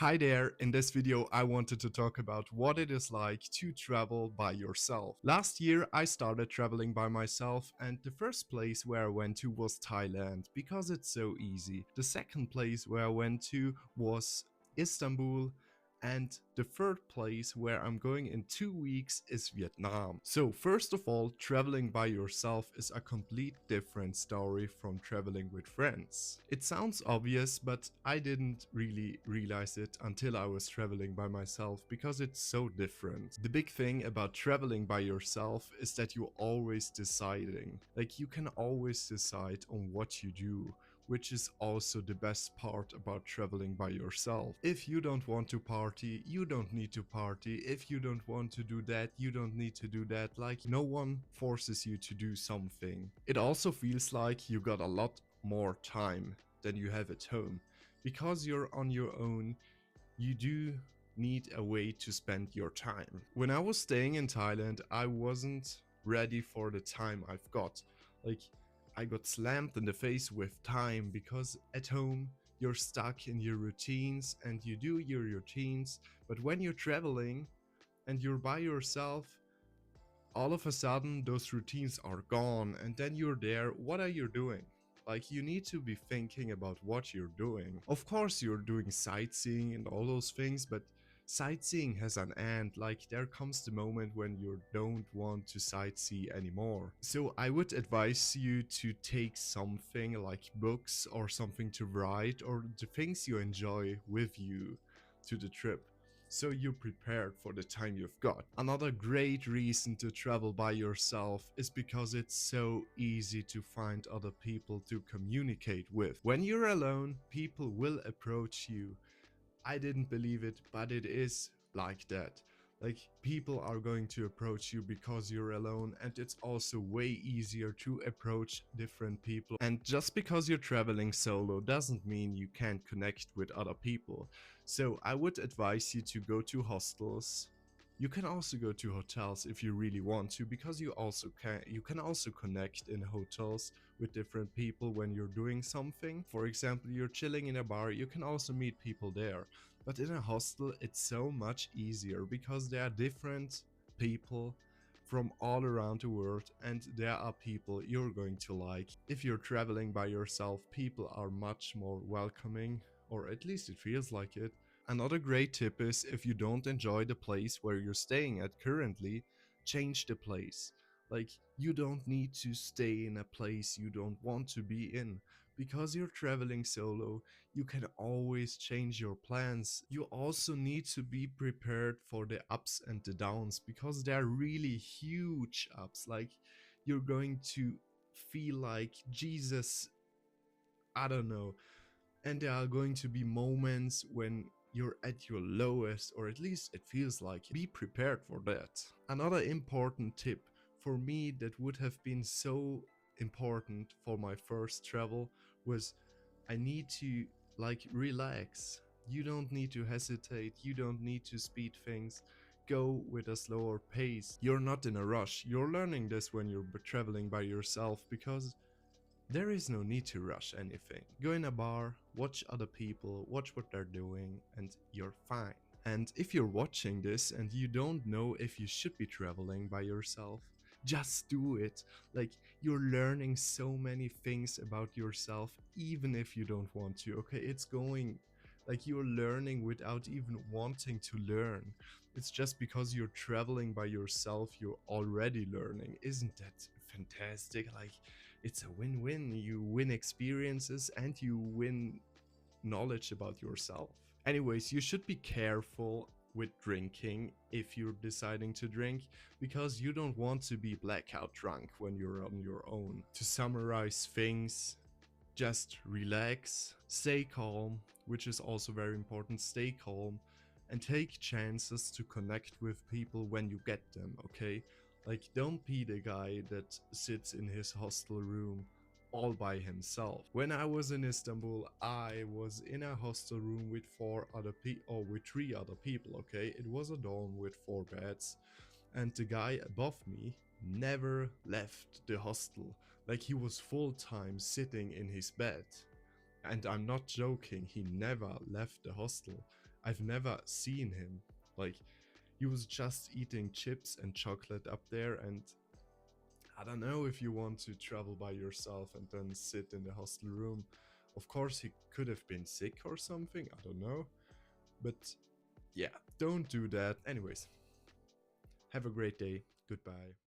Hi there, in this video I wanted to talk about what it is like to travel by yourself. Last year I started traveling by myself and the first place where I went to was Thailand because it's so easy. The second place where I went to was Istanbul, and the third place where I'm going in 2 weeks is Vietnam. So first of all, traveling by yourself is a complete different story from traveling with friends. It sounds obvious, but I didn't really realize it until I was traveling by myself because it's so different. The big thing about traveling by yourself is that you're always deciding. Like, you can always decide on what you do, which is also the best part about traveling by yourself. If you don't want to party, you don't need to party. If you don't want to do that, you don't need to do that. Like, no one forces you to do something. It also feels like you got a lot more time than you have at home. Because you're on your own, you do need a way to spend your time. When I was staying in Thailand, I wasn't ready for the time I've got. Like, I got slammed in the face with time because at home you're stuck in your routines and you do your routines, but when you're traveling and you're by yourself, all of a sudden those routines are gone and then you're there. What are you doing? Like, you need to be thinking about what you're doing. Of course you're doing sightseeing and all those things, but sightseeing has an end. Like, there comes the moment when you don't want to sightsee anymore. So I would advise you to take something like books or something to write or the things you enjoy with you to the trip, so you're prepared for the time you've got. Another great reason to travel by yourself is because it's so easy to find other people to communicate with. When you're alone, people will approach you. I didn't believe it, but it is like that. Like, people are going to approach you because you're alone, and it's also way easier to approach different people. And just because you're traveling solo doesn't mean you can't connect with other people. So I would advise you to go to hostels. You can also go to hotels if you really want to, because you can also connect in hotels with different people when you're doing something. For example, you're chilling in a bar, you can also meet people there. But in a hostel, it's so much easier because there are different people from all around the world, and there are people you're going to like. If you're traveling by yourself, people are much more welcoming, or at least it feels like it. Another great tip is, if you don't enjoy the place where you're staying at currently, change the place. Like, you don't need to stay in a place you don't want to be in. Because you're traveling solo, you can always change your plans. You also need to be prepared for the ups and the downs, because they're really huge ups. Like, you're going to feel like Jesus, I don't know. And there are going to be moments when you're at your lowest, or at least it feels like it. Be prepared for that. Another important tip for me that would have been so important for my first travel was, I need to, like, relax. You don't need to hesitate, you don't need to speed things. Go with a slower pace. You're not in a rush. You're learning this when you're traveling by yourself, because there is no need to rush anything. Go in a bar, watch other people, watch what they're doing, and you're fine. And if you're watching this and you don't know if you should be traveling by yourself, just do it. Like, you're learning so many things about yourself even if you don't want to, okay? It's going, like, you're learning without even wanting to learn. It's just because you're traveling by yourself, you're already learning. Isn't that fantastic? Like, it's a win-win. You win experiences and you win knowledge about yourself. Anyways, you should be careful with drinking if you're deciding to drink, because you don't want to be blackout drunk when you're on your own. To summarize things, just relax, stay calm, which is also very important. Stay calm and take chances to connect with people when you get them, okay? Like, don't be the guy that sits in his hostel room all by himself. When I was in Istanbul, I was in a hostel room with with 3 other people, okay? It was a dorm with 4 beds, and the guy above me never left the hostel. Like, he was full time sitting in his bed. And I'm not joking, he never left the hostel. I've never seen him. Like, he was just eating chips and chocolate up there, and I don't know if you want to travel by yourself and then sit in the hostel room. Of course, he could have been sick or something, I don't know. But yeah, don't do that. Anyways, have a great day. Goodbye.